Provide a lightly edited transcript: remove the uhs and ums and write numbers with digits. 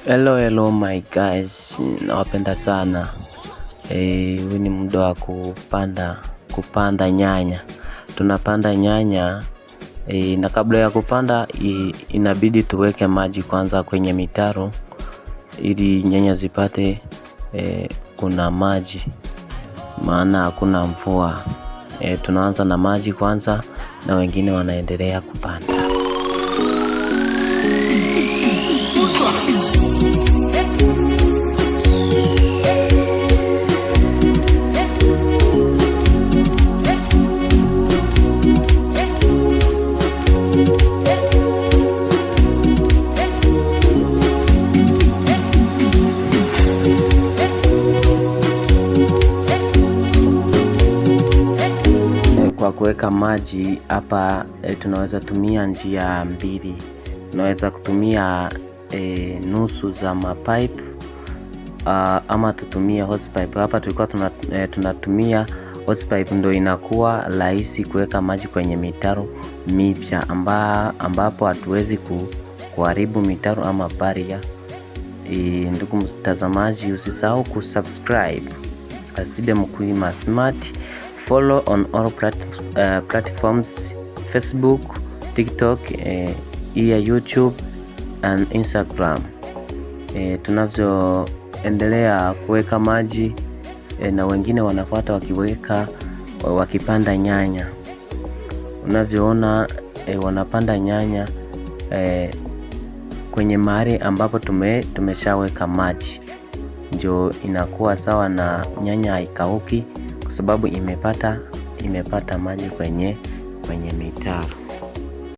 Hello my guys, nawapenda sana. Huu ni muda wa kupanda nyanya. Tunapanda nyanya na kabla ya kupanda inabidi tuweke maji kwanza kwenye mitaro ili nyanya zipate kuna maji, maana hakuna mvua. Tunaanza na maji kwanza na wengine wanaendelea kupanda. Kwa kuweka maji hapa tunaweza tumia njia mbili. Tunaweza kutumia nusu za mapipe ama tutumie hose pipe. Hapa tulikuwa tunatumia hose pipe, ndio inakuwa rahisi kuweka maji kwenye mitaro mipya ambapo hatuwezi kuharibu mitaro ama barrier. Ndugu mtazamaji, usisahau kusubscribe Studio Mkulima Smart. Follow on all platforms: Facebook, TikTok, YouTube and Instagram. Tunavyoendelea kuweka maji na wengine wanafuata wakipanda nyanya. Unavyoona wanapanda nyanya kwenye mahali ambapo tumeshaweka maji, ndio inakuwa sawa na nyanya haikauki kwa sababu imepata maji kwenye mitaro.